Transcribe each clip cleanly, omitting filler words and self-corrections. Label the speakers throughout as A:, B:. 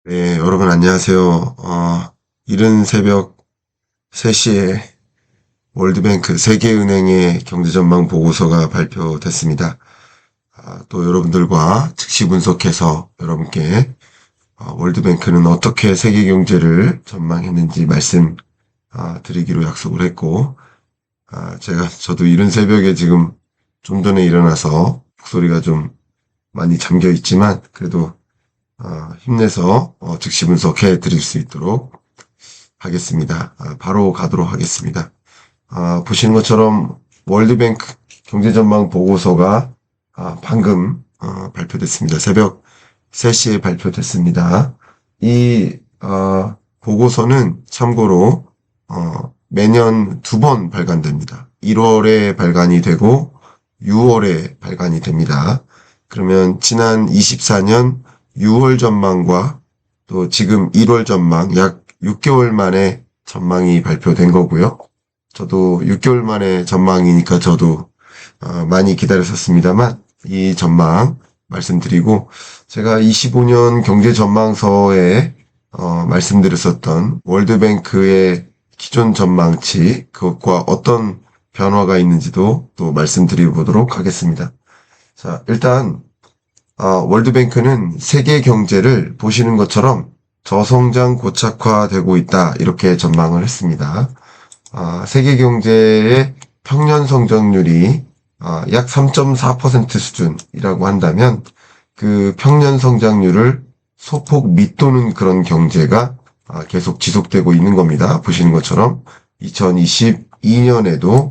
A: 네, 여러분 안녕하세요. 이른 새벽 3시에 월드뱅크 세계은행의 경제전망 보고서가 발표됐습니다. 또 여러분들과 즉시 분석해서 여러분께 월드뱅크는 어떻게 세계 경제를 전망했는지 말씀 드리기로 약속을 했고, 저도 이른 새벽에 지금 좀 전에 일어나서 목소리가 좀 많이 잠겨 있지만 그래도 힘내서 즉시 분석해 드릴 수 있도록 하겠습니다. 바로 가도록 하겠습니다. 보시는 것처럼 월드뱅크 경제전망 보고서가 방금 발표됐습니다. 새벽 3시에 발표됐습니다. 이 보고서는 참고로 매년 2번 발간됩니다. 1월에 발간이 되고 6월에 발간이 됩니다. 그러면 지난 24년 6월 전망과 또 지금 1월 전망 약 6개월 만에 전망이 발표된 거고요. 저도 6개월 만에 전망이니까 저도 많이 기다렸었습니다만 이 전망 말씀드리고, 제가 25년 경제 전망서에 말씀드렸었던 월드뱅크의 기존 전망치 그것과 어떤 변화가 있는지도 또 말씀드려보도록 하겠습니다. 자, 일단 월드뱅크는 세계 경제를 보시는 것처럼 저성장 고착화되고 있다 이렇게 전망을 했습니다. 세계 경제의 평년 성장률이 약 3.4% 수준이라고 한다면 그 평년 성장률을 소폭 밑도는 그런 경제가 계속 지속되고 있는 겁니다. 보시는 것처럼 2022년에도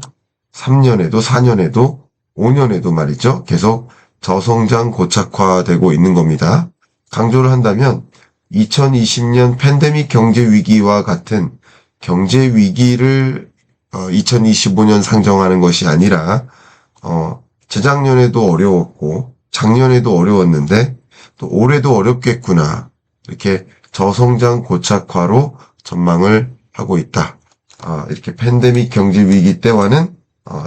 A: 3년에도 4년에도 5년에도 말이죠. 계속 저성장 고착화되고 있는 겁니다. 강조를 한다면 2020년 팬데믹 경제 위기와 같은 경제 위기를 2025년 상정하는 것이 아니라 재작년에도 어려웠고 작년에도 어려웠는데 또 올해도 어렵겠구나, 이렇게 저성장 고착화로 전망을 하고 있다. 이렇게 팬데믹 경제 위기 때와는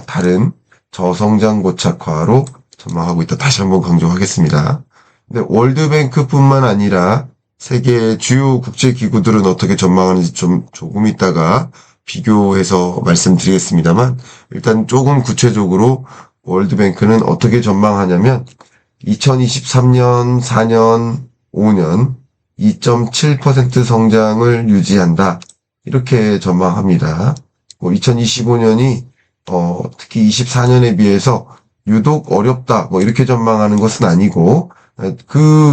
A: 다른 저성장 고착화로 전망하고 있다. 다시 한번 강조하겠습니다. 근데 월드뱅크뿐만 아니라 세계 주요 국제기구들은 어떻게 전망하는지 조금 있다가 비교해서 말씀드리겠습니다만, 일단 조금 구체적으로 월드뱅크는 어떻게 전망하냐면 2023년, 4년, 5년 2.7% 성장을 유지한다, 이렇게 전망합니다. 2025년이 특히 24년에 비해서 유독 어렵다 이렇게 전망하는 것은 아니고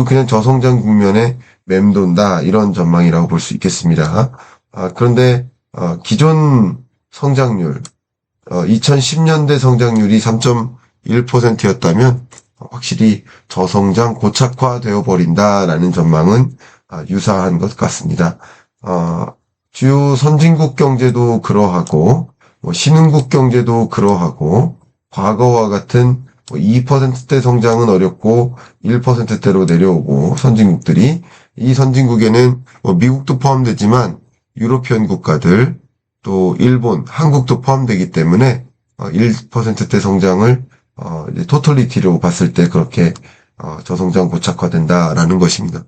A: 그냥 저성장 국면에 맴돈다, 이런 전망이라고 볼 수 있겠습니다. 그런데 기존 성장률 2010년대 성장률이 3.1%였다면 확실히 저성장 고착화되어 버린다라는 전망은 유사한 것 같습니다. 주요 선진국 경제도 그러하고 신흥국 경제도 그러하고, 과거와 같은 2%대 성장은 어렵고 1%대로 내려오고, 선진국들이 이 선진국에는 미국도 포함되지만 유로피언 국가들 또 일본, 한국도 포함되기 때문에 1%대 성장을 이제 토털리티로 봤을 때 그렇게 저성장 고착화된다라는 것입니다.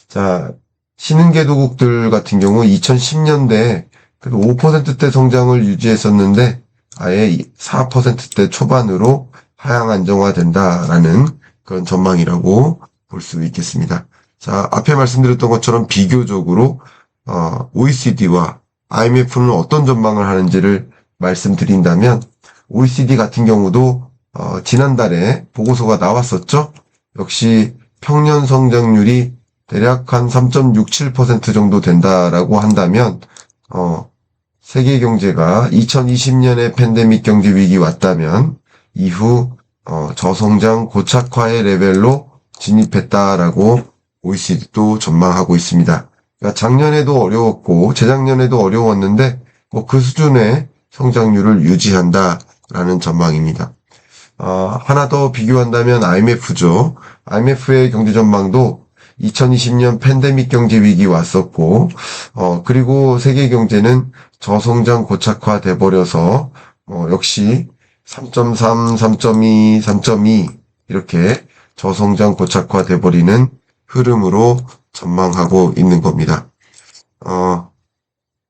A: 자, 신흥개도국들 같은 경우 2010년대 그래도 5%대 성장을 유지했었는데 아예 4%대 초반으로 하향 안정화된다라는 그런 전망이라고 볼 수 있겠습니다. 자, 앞에 말씀드렸던 것처럼 비교적으로 OECD와 IMF는 어떤 전망을 하는지를 말씀드린다면, OECD 같은 경우도 지난달에 보고서가 나왔었죠. 역시 평년 성장률이 대략 한 3.67% 정도 된다라고 한다면 세계 경제가 2020년에 팬데믹 경제 위기 왔다면 이후 저성장 고착화의 레벨로 진입했다라고 OECD도 전망하고 있습니다. 그러니까 작년에도 어려웠고 재작년에도 어려웠는데 그 수준의 성장률을 유지한다라는 전망입니다. 하나 더 비교한다면 IMF죠. IMF의 경제 전망도 2020년 팬데믹 경제 위기 왔었고, 그리고 세계 경제는 저성장 고착화 돼버려서, 역시 3.3, 3.2, 3.2 이렇게 저성장 고착화 돼버리는 흐름으로 전망하고 있는 겁니다.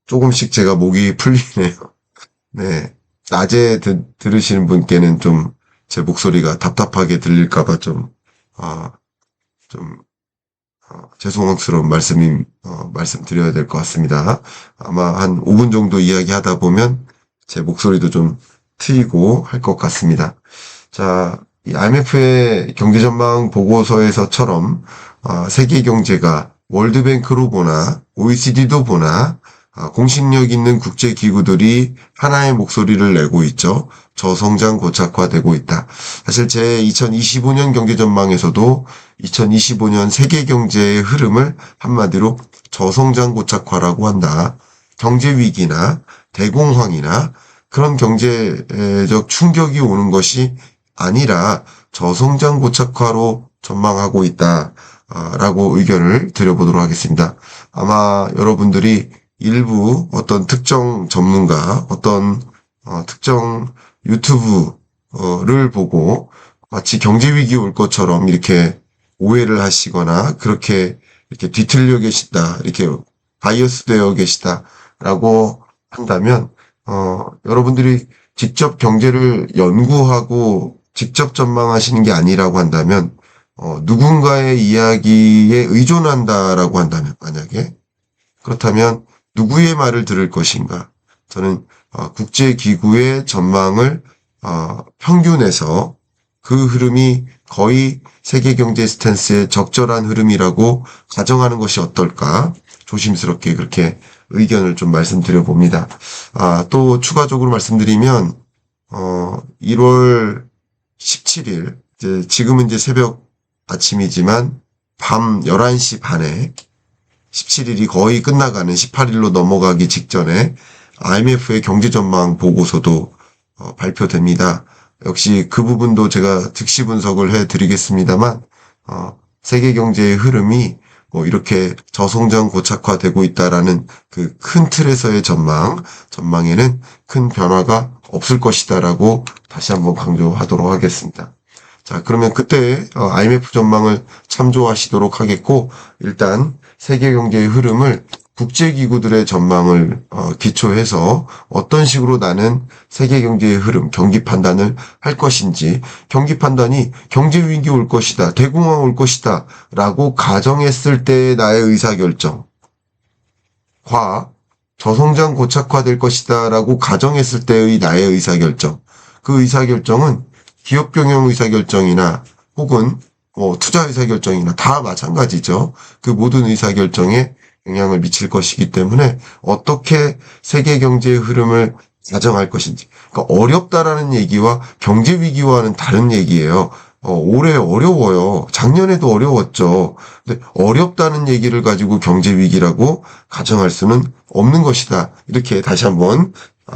A: 조금씩 제가 목이 풀리네요. 네. 낮에 들으시는 분께는 좀 제 목소리가 답답하게 들릴까봐 죄송스러운 말씀드려야 될 것 같습니다. 아마 한 5분 정도 이야기하다 보면 제 목소리도 좀 트이고 할 것 같습니다. 자, 이 IMF의 경제전망 보고서에서처럼, 세계 경제가 월드뱅크로 보나, OECD도 보나, 공신력 있는 국제기구들이 하나의 목소리를 내고 있죠. 저성장 고착화되고 있다. 사실 제 2025년 경제전망에서도 2025년 세계 경제의 흐름을 한마디로 저성장 고착화라고 한다. 경제위기나 대공황이나 그런 경제적 충격이 오는 것이 아니라 저성장 고착화로 전망하고 있다. 라고 의견을 드려보도록 하겠습니다. 아마 여러분들이 일부 어떤 특정 전문가, 어떤 특정 유튜브를 보고 마치 경제위기 올 것처럼 이렇게 오해를 하시거나 그렇게 이렇게 뒤틀려 계시다, 이렇게 바이어스 되어 계시다라고 한다면, 여러분들이 직접 경제를 연구하고 직접 전망하시는 게 아니라고 한다면, 누군가의 이야기에 의존한다라고 한다면, 만약에, 그렇다면 누구의 말을 들을 것인가? 저는 국제기구의 전망을 평균해서 그 흐름이 거의 세계경제 스탠스의 적절한 흐름이라고 가정하는 것이 어떨까? 조심스럽게 그렇게 의견을 좀 말씀드려 봅니다. 또 추가적으로 말씀드리면 1월 17일 지금은 이제 새벽 아침이지만 밤 11시 반에 17일이 거의 끝나가는 18일로 넘어가기 직전에 IMF의 경제전망 보고서도 발표됩니다. 역시 그 부분도 제가 즉시 분석을 해드리겠습니다만 세계 경제의 흐름이 이렇게 저성장 고착화되고 있다라는 그 큰 틀에서의 전망에는 큰 변화가 없을 것이다라고 다시 한번 강조하도록 하겠습니다. 자, 그러면 그때 IMF 전망을 참조하시도록 하겠고, 일단 세계 경제의 흐름을 국제기구들의 전망을 기초해서 어떤 식으로 나는 세계 경제의 흐름, 경기 판단을 할 것인지, 경기 판단이 경제 위기 올 것이다, 대공황 올 것이다 라고 가정했을 때의 나의 의사결정과 저성장 고착화될 것이다 라고 가정했을 때의 나의 의사결정, 그 의사결정은 기업 경영 의사결정이나 혹은 투자 의사결정이나 다 마찬가지죠. 그 모든 의사결정에 영향을 미칠 것이기 때문에 어떻게 세계 경제의 흐름을 가정할 것인지. 그러니까 어렵다라는 얘기와 경제 위기와는 다른 얘기예요. 올해 어려워요. 작년에도 어려웠죠. 근데 어렵다는 얘기를 가지고 경제 위기라고 가정할 수는 없는 것이다. 이렇게 다시 한번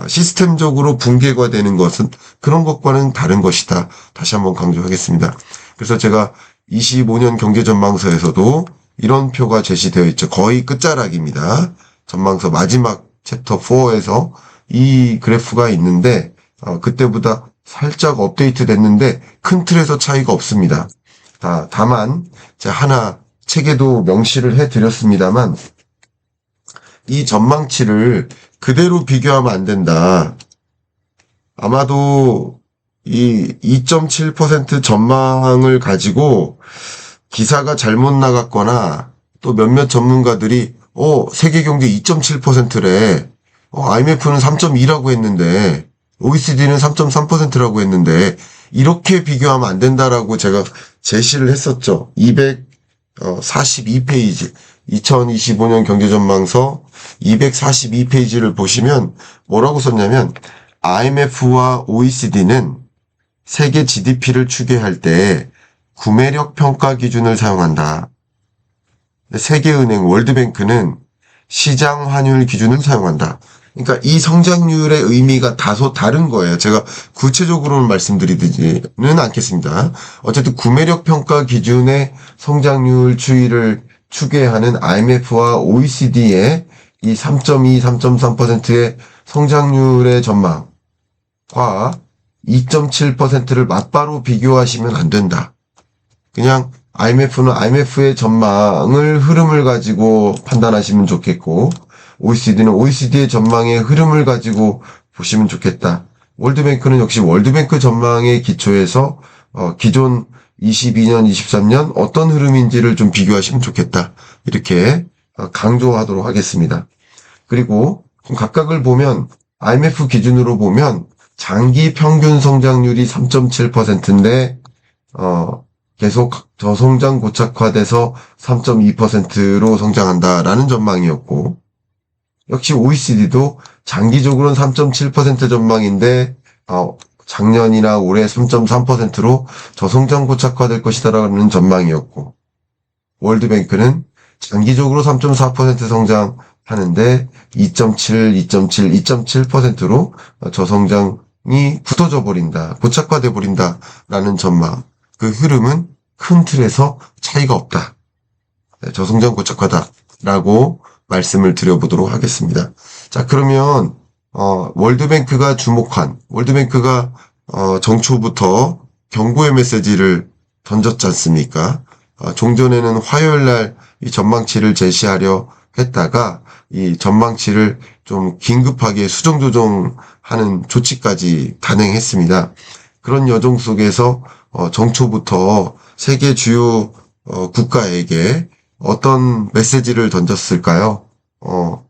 A: 시스템적으로 붕괴가 되는 것은 그런 것과는 다른 것이다. 다시 한번 강조하겠습니다. 그래서 제가 25년 경제전망서에서도 이런 표가 제시되어 있죠. 거의 끝자락입니다. 전망서 마지막 챕터 4에서 이 그래프가 있는데 그때보다 살짝 업데이트 됐는데 큰 틀에서 차이가 없습니다. 다만 제가 하나 책에도 명시를 해드렸습니다만 이 전망치를 그대로 비교하면 안 된다. 아마도 이 2.7% 전망을 가지고 기사가 잘못 나갔거나 또 몇몇 전문가들이 세계 경제 2.7%래. IMF는 3.2라고 했는데 OECD는 3.3%라고 했는데 이렇게 비교하면 안 된다라고 제가 제시를 했었죠. 242페이지 2025년 경제전망서 242페이지를 보시면 뭐라고 썼냐면 IMF와 OECD는 세계 GDP를 추계할 때 구매력 평가 기준을 사용한다. 세계은행 월드뱅크는 시장 환율 기준을 사용한다. 그러니까 이 성장률의 의미가 다소 다른 거예요. 제가 구체적으로는 말씀드리지는 않겠습니다. 어쨌든 구매력 평가 기준의 성장률 추이를 추계하는 IMF와 OECD의 이 3.2, 3.3%의 성장률의 전망과 2.7%를 맞바로 비교하시면 안 된다. 그냥 IMF는 IMF의 전망을 흐름을 가지고 판단하시면 좋겠고, OECD는 OECD의 전망의 흐름을 가지고 보시면 좋겠다. 월드뱅크는 역시 월드뱅크 전망의 기초에서 기존 22년, 23년 어떤 흐름인지를 좀 비교하시면 좋겠다. 이렇게 강조하도록 하겠습니다. 그리고 각각을 보면 IMF 기준으로 보면 장기 평균 성장률이 3.7%인데 계속 저성장 고착화돼서 3.2%로 성장한다라는 전망이었고, 역시 OECD도 장기적으로는 3.7% 전망인데 작년이나 올해 3.3%로 저성장 고착화될 것이다라는 전망이었고, 월드뱅크는 장기적으로 3.4% 성장하는데 2.7%로 저성장이 굳어져 버린다, 고착화돼 버린다라는 전망. 그 흐름은 큰 틀에서 차이가 없다. 저성장 고착화다라고 말씀을 드려보도록 하겠습니다. 자, 그러면 월드뱅크가 정초부터 경고의 메시지를 던졌지 않습니까? 종전에는 화요일 날 이 전망치를 제시하려 했다가 이 전망치를 좀 긴급하게 수정 조정하는 조치까지 단행했습니다. 그런 여정 속에서 정초부터 세계 주요 국가에게 어떤 메시지를 던졌을까요?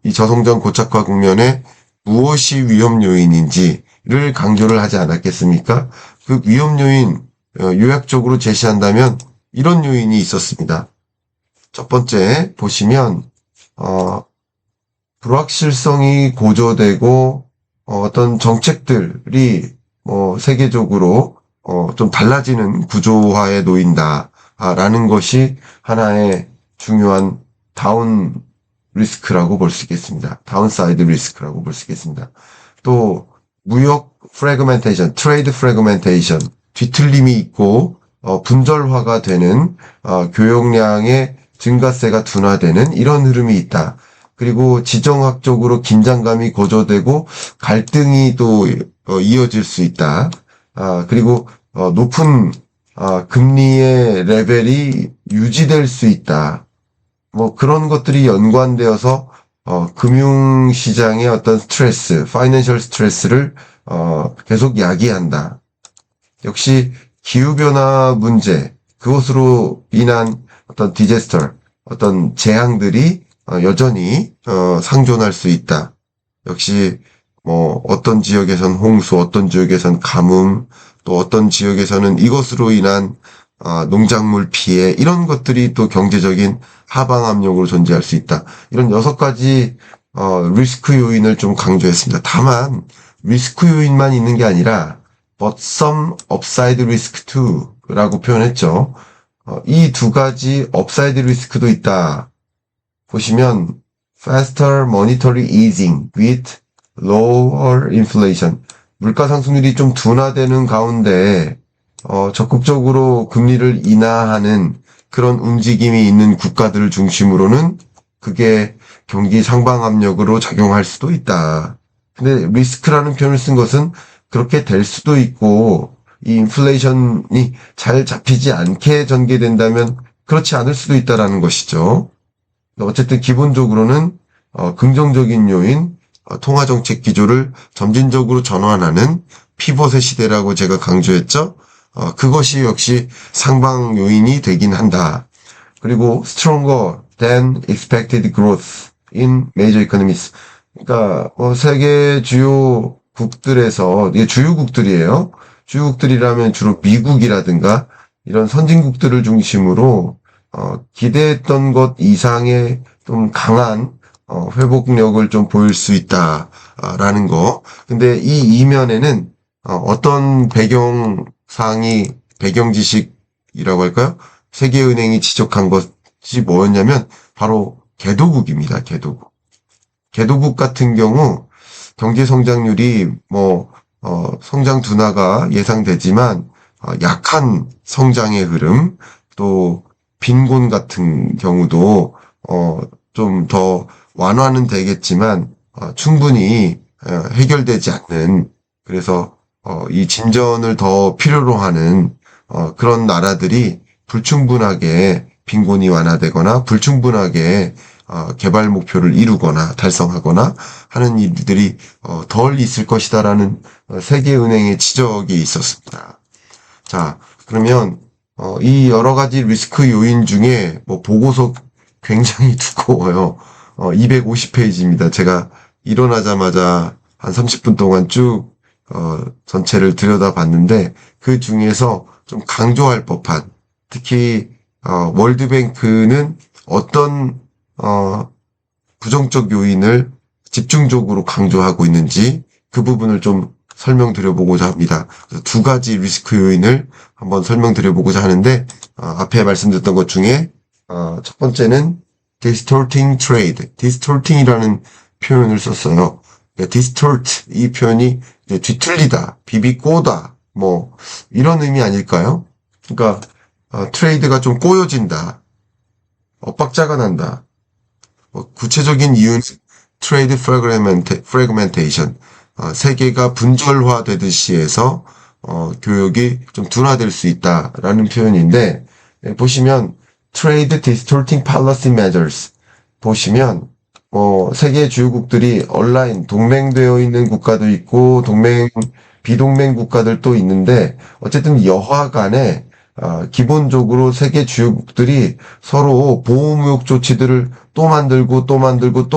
A: 이 저성장 고착화 국면에 무엇이 위험 요인인지를 강조를 하지 않았겠습니까? 그 위험 요인 요약적으로 제시한다면 이런 요인이 있었습니다. 첫 번째 보시면 불확실성이 고조되고 어떤 정책들이 세계적으로 좀 달라지는 구조화에 놓인다라는 것이 하나의 중요한 다운 리스크라고 볼 수 있겠습니다. 다운사이드 리스크라고 볼 수 있겠습니다. 또 무역 프래그멘테이션, 트레이드 프래그멘테이션, 뒤틀림이 있고 분절화가 되는 교역량의 증가세가 둔화되는 이런 흐름이 있다. 그리고 지정학적으로 긴장감이 고조되고 갈등이 또 이어질 수 있다. 그리고 높은 금리의 레벨이 유지될 수 있다. 그런 것들이 연관되어서 금융시장의 어떤 스트레스, 파이낸셜 스트레스를 계속 야기한다. 역시 기후변화 문제, 그것으로 인한 어떤 디제스터, 어떤 재앙들이 여전히 상존할 수 있다. 역시 어떤 지역에선 홍수, 어떤 지역에선 가뭄, 또 어떤 지역에서는 이것으로 인한 농작물 피해, 이런 것들이 또 경제적인 하방 압력으로 존재할 수 있다. 이런 6가지 리스크 요인을 좀 강조했습니다. 다만 리스크 요인만 있는 게 아니라 but some upside risk too 라고 표현했죠. 이 2가지 업사이드 리스크도 있다. 보시면 faster monetary easing with lower inflation, 물가 상승률이 좀 둔화되는 가운데 적극적으로 금리를 인하하는 그런 움직임이 있는 국가들을 중심으로는 그게 경기 상방 압력으로 작용할 수도 있다. 근데 리스크라는 표현을 쓴 것은 그렇게 될 수도 있고, 이 인플레이션이 잘 잡히지 않게 전개된다면 그렇지 않을 수도 있다라는 것이죠. 어쨌든 기본적으로는 긍정적인 요인, 통화정책 기조를 점진적으로 전환하는 피벗의 시대라고 제가 강조했죠. 그것이 역시 상방 요인이 되긴 한다. 그리고 stronger than expected growth in major economies. 그러니까 세계 주요국들에서, 이게 주요국들이에요. 주요국들이라면 주로 미국이라든가 이런 선진국들을 중심으로 기대했던 것 이상의 좀 강한 회복력을 좀 보일 수 있다라는 거. 근데 이 이면에는 어떤 배경 지식이라고 할까요? 세계은행이 지적한 것이 뭐였냐면 바로 개도국입니다. 개도국. 개도국 같은 경우 경제 성장률이 성장 둔화가 예상되지만 약한 성장의 흐름, 또 빈곤 같은 경우도 좀 더 완화는 되겠지만 충분히 해결되지 않는, 그래서 이 진전을 더 필요로 하는 그런 나라들이 불충분하게 빈곤이 완화되거나 불충분하게 개발 목표를 이루거나 달성하거나 하는 일들이 덜 있을 것이다라는 세계은행의 지적이 있었습니다. 자, 그러면 이 여러 가지 리스크 요인 중에 보고서 굉장히 두꺼워요. 250페이지입니다. 제가 일어나자마자 한 30분 동안 쭉 전체를 들여다봤는데 그 중에서 좀 강조할 법한, 특히 월드뱅크는 어떤 부정적 요인을 집중적으로 강조하고 있는지 그 부분을 좀 설명드려보고자 합니다. 그래서 두 가지 리스크 요인을 한번 설명드려보고자 하는데 앞에 말씀드렸던 것 중에 첫 번째는 distorting trade, distorting이라는 표현을 썼어요. 그러니까 distort 이 표현이 이제 뒤틀리다, 비비꼬다, 이런 의미 아닐까요? 그러니까 트레이드가 좀 꼬여진다, 엇박자가 난다. 구체적인 이유는 트레이드 프래그멘테이션, 세계가 분절화되듯이 해서 교역이 좀 둔화될 수 있다라는 표현인데, 보시면 Trade Distorting Policy Measures 보시면 세계 주요국들이 온라인 동맹되어 있는 국가도 있고 비동맹 국가들도 있는데, 어쨌든 여하 간에 기본적으로 세계 주요국들이 서로 보호무역 조치들을 또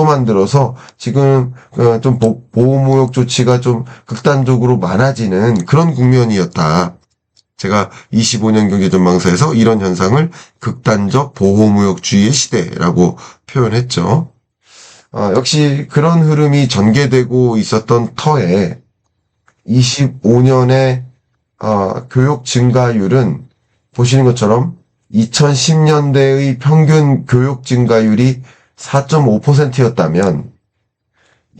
A: 만들어서 지금 좀 보호무역 조치가 좀 극단적으로 많아지는 그런 국면이었다. 제가 25년 경제전망서에서 이런 현상을 극단적 보호무역주의의 시대라고 표현했죠. 역시 그런 흐름이 전개되고 있었던 터에 25년의 교역 증가율은 보시는 것처럼 2010년대의 평균 교역 증가율이 4.5%였다면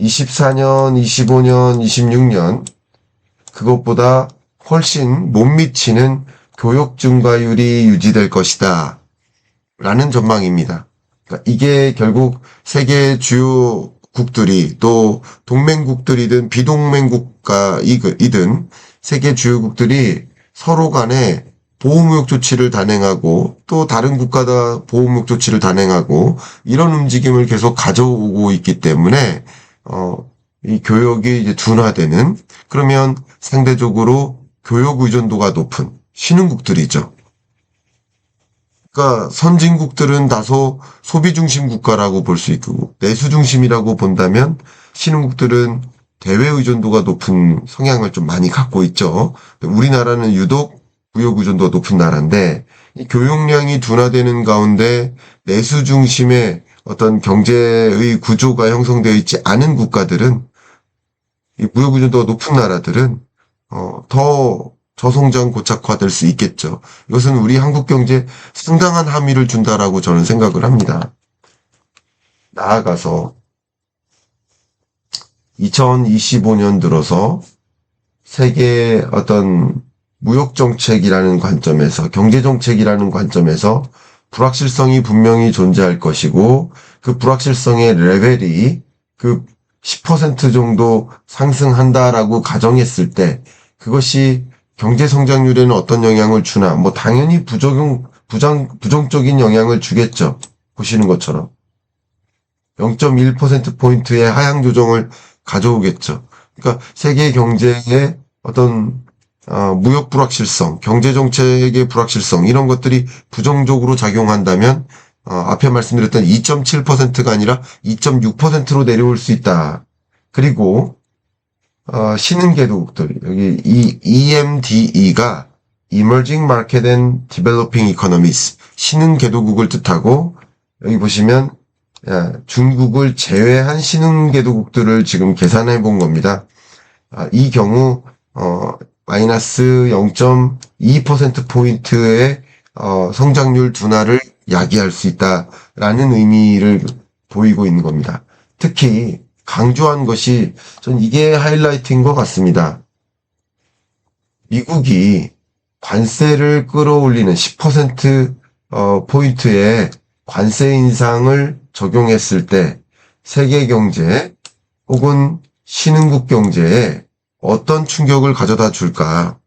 A: 24년, 25년, 26년 그것보다 훨씬 못 미치는 교역 증가율이 유지될 것이다 라는 전망입니다. 그러니까 이게 결국 세계 주요 국들이 또 동맹국들이든 비동맹국가이든 세계 주요국들이 서로 간에 보호무역 조치를 단행하고 또 다른 국가다 보호무역 조치를 단행하고 이런 움직임을 계속 가져오고 있기 때문에 이 교역이 이제 둔화되는, 그러면 상대적으로 교역 의존도가 높은 신흥국들이죠. 그러니까 선진국들은 다소 소비 중심 국가라고 볼 수 있고 내수 중심이라고 본다면 신흥국들은 대외 의존도가 높은 성향을 좀 많이 갖고 있죠. 우리나라는 유독 무역 의존도가 높은 나라인데 이 교역량이 둔화되는 가운데 내수 중심의 어떤 경제의 구조가 형성되어 있지 않은 국가들은, 이 무역 의존도가 높은 나라들은 더 저성장 고착화될 수 있겠죠. 이것은 우리 한국 경제에 상당한 함의를 준다라고 저는 생각을 합니다. 나아가서 2025년 들어서 세계 어떤 무역정책이라는 관점에서, 경제정책이라는 관점에서 불확실성이 분명히 존재할 것이고 그 불확실성의 레벨이 그 10% 정도 상승한다라고 가정했을 때 그것이 경제 성장률에는 어떤 영향을 주나, 당연히 부정적인 영향을 주겠죠. 보시는 것처럼 0.1%포인트의 하향 조정을 가져오겠죠. 그러니까 세계 경제의 어떤 무역 불확실성, 경제 정책의 불확실성, 이런 것들이 부정적으로 작용한다면 앞에 말씀드렸던 2.7%가 아니라 2.6%로 내려올 수 있다. 그리고 신흥개도국들, 여기 이 EMDE가 Emerging Market and Developing Economies, 신흥개도국을 뜻하고, 여기 보시면 중국을 제외한 신흥개도국들을 지금 계산해 본 겁니다. 이 경우 마이너스 0.2%포인트의 성장률 둔화를 야기할 수 있다라는 의미를 보이고 있는 겁니다. 특히 강조한 것이 전 이게 하이라이트인 것 같습니다. 미국이 관세를 끌어올리는 10% 포인트의 관세 인상을 적용했을 때 세계 경제 혹은 신흥국 경제에 어떤 충격을 가져다 줄까?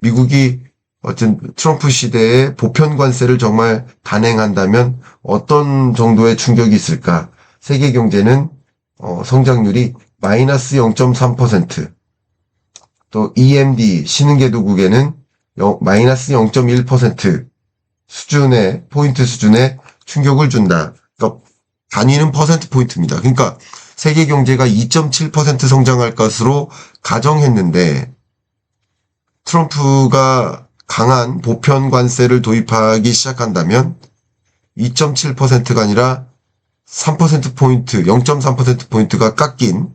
A: 미국이 어쨌든 트럼프 시대에 보편 관세를 정말 단행한다면 어떤 정도의 충격이 있을까? 세계 경제는 성장률이 마이너스 0.3%, 또 EMD 신흥개도국에는 마이너스 0.1% 수준의 포인트 수준의 충격을 준다. 그러니까 단위는 퍼센트 포인트입니다. 그러니까 세계 경제가 2.7% 성장할 것으로 가정했는데 트럼프가 강한 보편 관세를 도입하기 시작한다면 2.7%가 아니라 3%포인트, 0.3%포인트가 깎인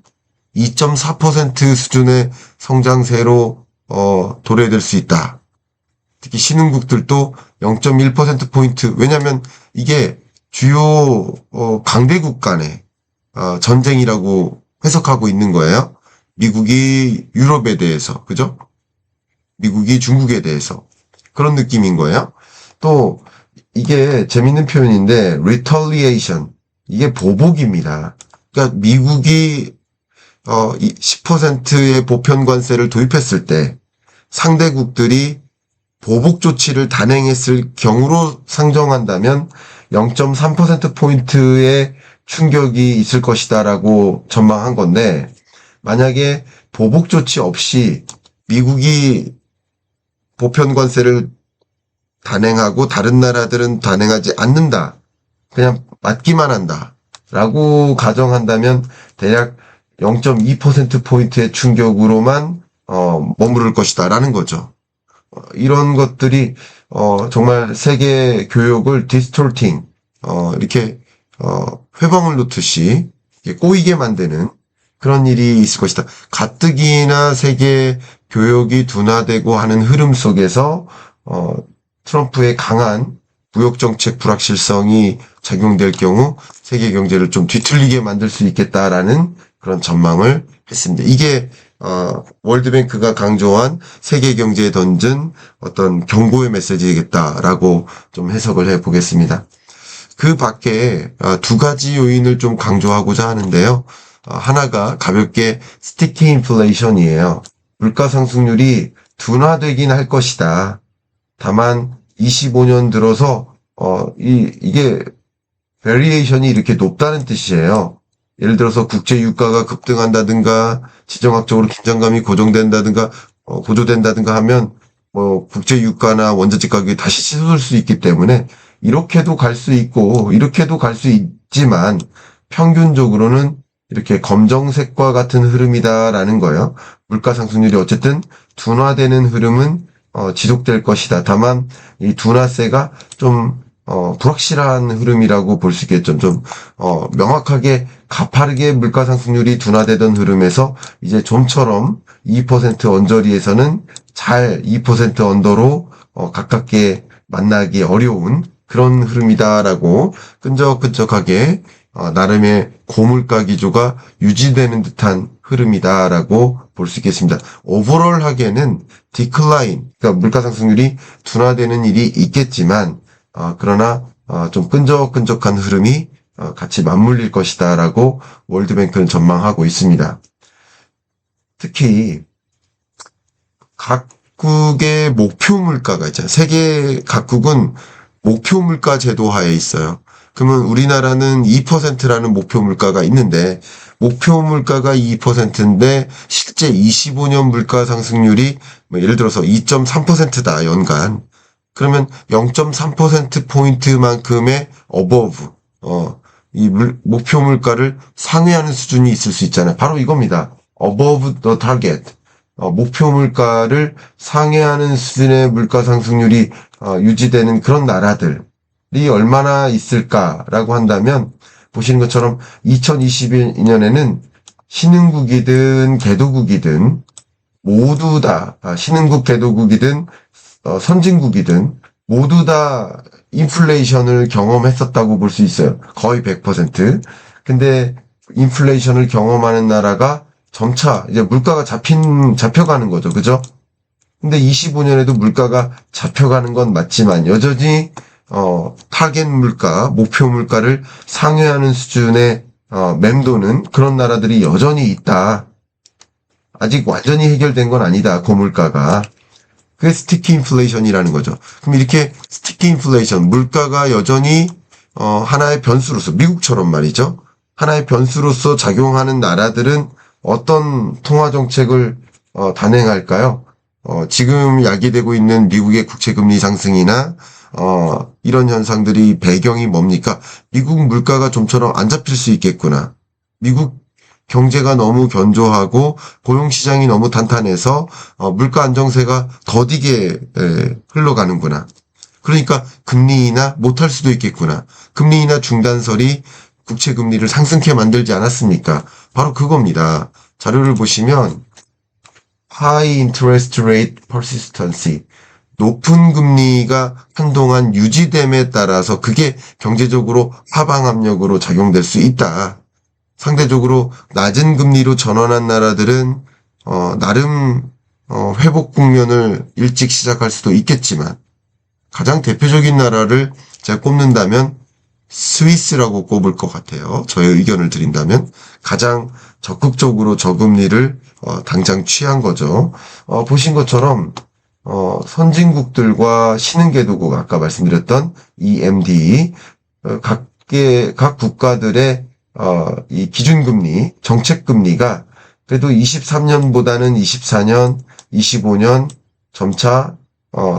A: 2.4% 수준의 성장세로 도래될 수 있다. 특히 신흥국들도 0.1%포인트, 왜냐하면 이게 주요 강대국 간의 전쟁이라고 해석하고 있는 거예요. 미국이 유럽에 대해서, 그죠? 미국이 중국에 대해서 그런 느낌인 거예요. 또 이게 재밌는 표현인데 retaliation, 이게 보복입니다. 그러니까 미국이 10%의 보편 관세를 도입했을 때 상대국들이 보복 조치를 단행했을 경우로 상정한다면 0.3%포인트의 충격이 있을 것이다라고 전망한 건데, 만약에 보복 조치 없이 미국이 보편 관세를 단행하고 다른 나라들은 단행하지 않는다, 그냥 맞기만 한다 라고 가정한다면 대략 0.2%포인트의 충격으로만 머무를 것이다 라는 거죠. 이런 것들이 정말 세계 교역을 디스톨팅, 이렇게 회방을 놓듯이 꼬이게 만드는 그런 일이 있을 것이다. 가뜩이나 세계 교역이 둔화되고 하는 흐름 속에서 트럼프의 강한 무역정책 불확실성이 작용될 경우 세계 경제를 좀 뒤틀리게 만들 수 있겠다라는 그런 전망을 했습니다. 이게 월드뱅크가 강조한 세계 경제에 던진 어떤 경고의 메시지이겠다라고 좀 해석을 해보겠습니다. 그 밖에 두 가지 요인을 좀 강조하고자 하는데요. 하나가 가볍게 스티키 인플레이션이에요. 물가 상승률이 둔화되긴 할 것이다. 다만 25년 들어서 이게 베리에이션이 이렇게 높다는 뜻이에요. 예를 들어서 국제 유가가 급등한다든가 지정학적으로 긴장감이 고조된다든가 하면 국제 유가나 원자재 가격이 다시 치솟을 수 있기 때문에 이렇게도 갈 수 있고 이렇게도 갈 수 있지만 평균적으로는 이렇게 검정색과 같은 흐름이다라는 거예요. 물가 상승률이 어쨌든 둔화되는 흐름은 지속될 것이다. 다만 이 둔화세가 좀 불확실한 흐름이라고 볼 수 있겠죠. 좀 명확하게 가파르게 물가 상승률이 둔화되던 흐름에서 이제 좀처럼 2% 언저리에서는 잘 2% 언더로 가깝게 만나기 어려운 그런 흐름이다라고 끈적끈적하게 나름의 고물가 기조가 유지되는 듯한 흐름이다라고 볼 수 있겠습니다. 오버롤하게는 디클라인, 그러니까 물가 상승률이 둔화되는 일이 있겠지만 그러나 좀 끈적끈적한 흐름이 같이 맞물릴 것이다라고 월드뱅크는 전망하고 있습니다. 특히 각국의 목표 물가가 있잖아요. 세계 각국은 목표 물가 제도 하에 있어요. 그러면 우리나라는 2%라는 목표 물가가 있는데 목표 물가가 2%인데 실제 25년 물가 상승률이 예를 들어서 2.3%다 연간. 그러면 0.3%포인트만큼의 above, 이 목표 물가를 상회하는 수준이 있을 수 있잖아요. 바로 이겁니다. above the target. 목표 물가를 상회하는 수준의 물가 상승률이 유지되는 그런 나라들이 얼마나 있을까라고 한다면 보시는 것처럼 2022년에는 신흥국이든 개도국이든 모두 다 신흥국 개도국이든 선진국이든 모두 다 인플레이션을 경험했었다고 볼 수 있어요. 거의 100%. 근데 인플레이션을 경험하는 나라가 점차 이제 물가가 잡혀가는 거죠. 그죠? 근데 25년에도 물가가 잡혀가는 건 맞지만 여전히 타겟 물가, 목표 물가를 상회하는 수준의 맴도는 그런 나라들이 여전히 있다. 아직 완전히 해결된 건 아니다. 고물가가. 그게 스티키 인플레이션이라는 거죠. 그럼 이렇게 스티키 인플레이션, 물가가 여전히 하나의 변수로서, 미국처럼 말이죠. 하나의 변수로서 작용하는 나라들은 어떤 통화 정책을 단행할까요? 지금 야기되고 있는 미국의 국채금리 상승이나 이런 현상들이 배경이 뭡니까? 미국 물가가 좀처럼 안 잡힐 수 있겠구나. 미국 경제가 너무 견조하고 고용시장이 너무 탄탄해서 물가 안정세가 더디게 흘러가는구나. 그러니까 금리 인하 못할 수도 있겠구나. 금리 인하 중단설이 국채 금리를 상승케 만들지 않았습니까? 바로 그겁니다. 자료를 보시면 High interest rate persistency, 높은 금리가 한동안 유지됨에 따라서 그게 경제적으로 하방 압력으로 작용될 수 있다. 상대적으로 낮은 금리로 전환한 나라들은 나름 회복 국면을 일찍 시작할 수도 있겠지만, 가장 대표적인 나라를 제가 꼽는다면 스위스라고 꼽을 것 같아요. 저의 의견을 드린다면 가장 적극적으로 저금리를 당장 취한 거죠. 보신 것처럼 선진국들과 신흥개도국, 아까 말씀드렸던 EMD, 각 국가들의 이 기준금리, 정책금리가 그래도 23년보다는 24년, 25년 점차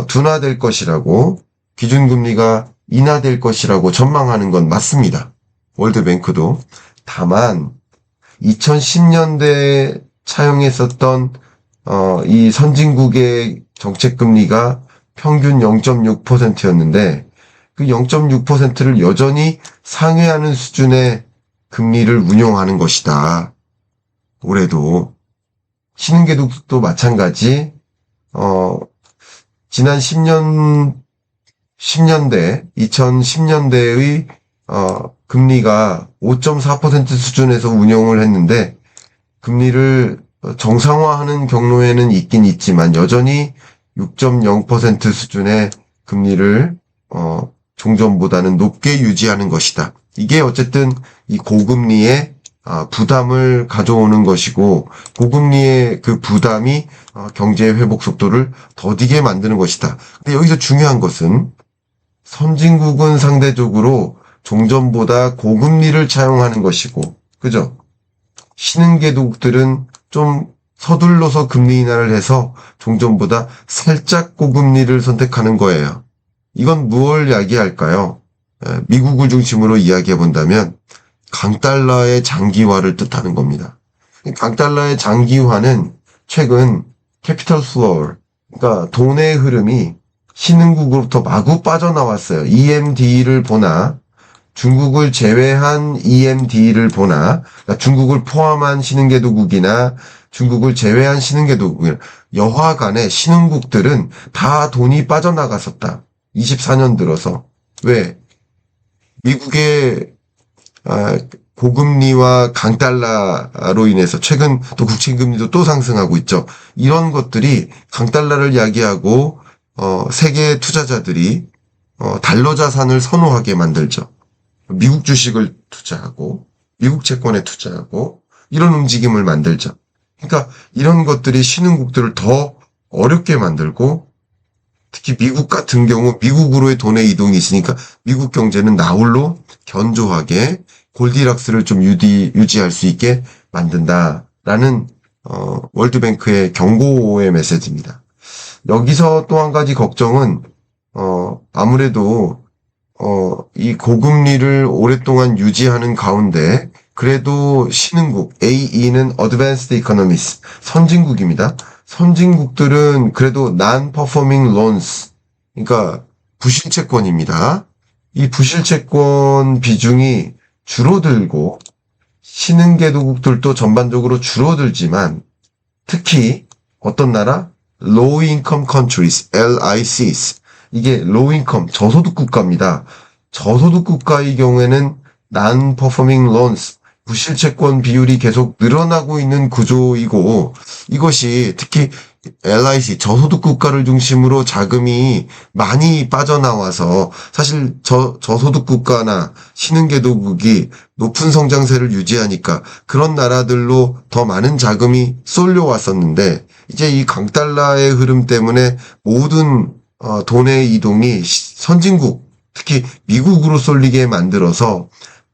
A: 둔화될 것이라고, 기준금리가 인하될 것이라고 전망하는 건 맞습니다. 월드뱅크도. 다만 2010년대에 차용했었던 이 선진국의 정책금리가 평균 0.6%였는데 그 0.6%를 여전히 상회하는 수준의 금리를 운용하는 것이다. 올해도. 신흥개도국도 마찬가지. 지난 2010년대의 금리가 5.4% 수준에서 운용을 했는데, 금리를 정상화하는 경로에는 있긴 있지만 여전히 6.0% 수준의 금리를 종전보다는 높게 유지하는 것이다. 이게 어쨌든 이 고금리의 부담을 가져오는 것이고, 고금리의 그 부담이 경제의 회복 속도를 더디게 만드는 것이다. 근데 여기서 중요한 것은 선진국은 상대적으로 종전보다 고금리를 차용하는 것이고, 그죠? 신흥개도국들은 좀 서둘러서 금리 인하를 해서 종전보다 살짝 고금리를 선택하는 거예요. 이건 무엇을 이야기할까요? 미국을 중심으로 이야기해 본다면 강달러의 장기화를 뜻하는 겁니다. 강달러의 장기화는 최근 캐피털 플로우, 그러니까 돈의 흐름이 신흥국으로부터 마구 빠져나왔어요. EMD를 보나 중국을 제외한 EMD를 보나, 그러니까 중국을 포함한 신흥개도국이나 중국을 제외한 신흥개도국이나 여하간에 신흥국들은 다 돈이 빠져나갔었다. 24년 들어서. 왜? 미국의 고금리와 강달러로 인해서 최근 또 국채금리도 또 상승하고 있죠. 이런 것들이 강달러를 이야기하고 세계 투자자들이 달러 자산을 선호하게 만들죠. 미국 주식을 투자하고 미국 채권에 투자하고 이런 움직임을 만들죠. 그러니까 이런 것들이 신흥국들을 더 어렵게 만들고, 특히 미국 같은 경우 미국으로의 돈의 이동이 있으니까 미국 경제는 나홀로 견조하게 골디락스를 좀 유지할 수 있게 만든다라는 월드뱅크의 경고의 메시지입니다. 여기서 또 한 가지 걱정은 아무래도 이 고금리를 오랫동안 유지하는 가운데 그래도 신흥국, AE는 Advanced Economies, 선진국입니다. 선진국들은 그래도 Non-Performing Loans, 그러니까 부실채권입니다. 이 부실채권 비중이 줄어들고 신흥개도국들도 전반적으로 줄어들지만, 특히 어떤 나라? Low Income Countries, LICs. 이게 Low Income, 저소득 국가입니다. 저소득 국가의 경우에는 Non-Performing Loans, 부실채권 비율이 계속 늘어나고 있는 구조이고, 이것이 특히 LIC 저소득 국가를 중심으로 자금이 많이 빠져나와서 사실 저소득 국가나 신흥개도국이 높은 성장세를 유지하니까 그런 나라들로 더 많은 자금이 쏠려왔었는데 이제 이 강달러의 흐름 때문에 모든 돈의 이동이 선진국, 특히 미국으로 쏠리게 만들어서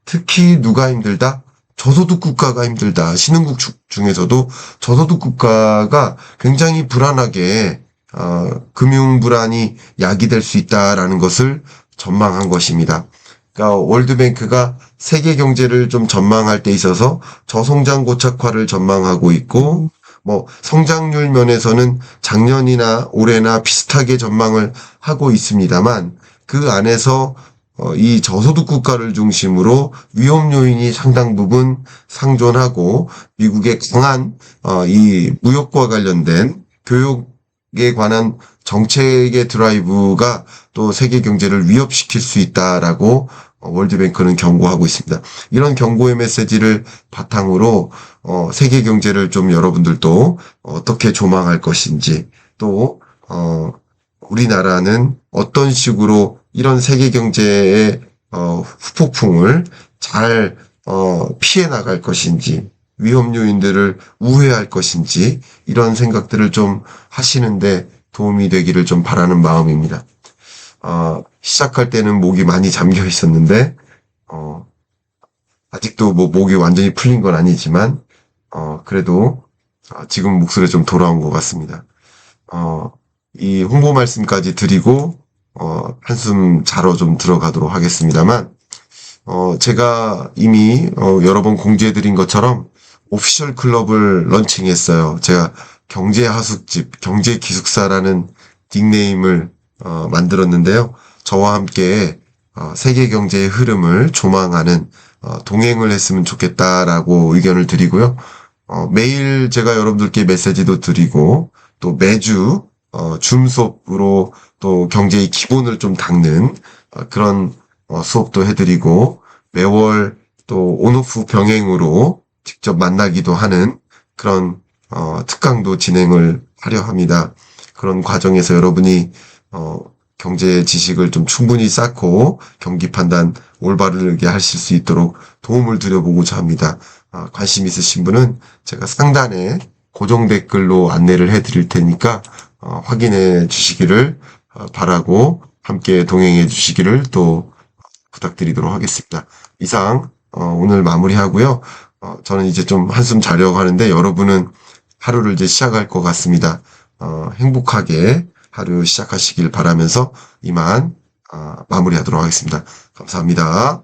A: 특히 누가 힘들다? 저소득 국가가 힘들다. 신흥국 중에서도 저소득 국가가 굉장히 불안하게 금융 불안이 야기될 수 있다라는 것을 전망한 것입니다. 그러니까 월드뱅크가 세계 경제를 좀 전망할 때 있어서 저성장 고착화를 전망하고 있고 뭐 성장률 면에서는 작년이나 올해나 비슷하게 전망을 하고 있습니다만 그 안에서 이 저소득 국가를 중심으로 위험 요인이 상당 부분 상존하고 미국의 강한 이 무역과 관련된 교육에 관한 정책의 드라이브가 또 세계 경제를 위협시킬 수 있다라고 월드뱅크는 경고하고 있습니다. 이런 경고의 메시지를 바탕으로 세계 경제를 좀 여러분들도 어떻게 조망할 것인지 또 우리나라는 어떤 식으로 이런 세계 경제의 후폭풍을 잘 피해 나갈 것인지 위험 요인들을 우회할 것인지 이런 생각들을 좀 하시는데 도움이 되기를 좀 바라는 마음입니다. 시작할 때는 목이 많이 잠겨 있었는데 아직도 뭐 목이 완전히 풀린 건 아니지만 그래도 지금 목소리가 좀 돌아온 것 같습니다. 이 홍보 말씀까지 드리고 한숨 자러 좀 들어가도록 하겠습니다만 제가 이미 여러 번 공지해드린 것처럼 오피셜 클럽을 런칭했어요. 제가 경제하숙집, 경제기숙사라는 닉네임을 만들었는데요. 저와 함께 세계 경제의 흐름을 조망하는 동행을 했으면 좋겠다라고 의견을 드리고요. 매일 제가 여러분들께 메시지도 드리고 또 매주 줌 수업으로 또 경제의 기본을 좀 닦는 그런 수업도 해드리고 매월 또 온오프 병행으로 직접 만나기도 하는 그런 특강도 진행을 하려 합니다. 그런 과정에서 여러분이 경제 지식을 좀 충분히 쌓고 경기 판단 올바르게 하실 수 있도록 도움을 드려보고자 합니다. 관심 있으신 분은 제가 상단에 고정 댓글로 안내를 해드릴 테니까 확인해 주시기를 바라고 함께 동행해 주시기를 또 부탁드리도록 하겠습니다. 이상 오늘 마무리하고요. 저는 이제 좀 한숨 자려고 하는데 여러분은 하루를 이제 시작할 것 같습니다. 행복하게 하루 시작하시길 바라면서 이만 마무리하도록 하겠습니다. 감사합니다.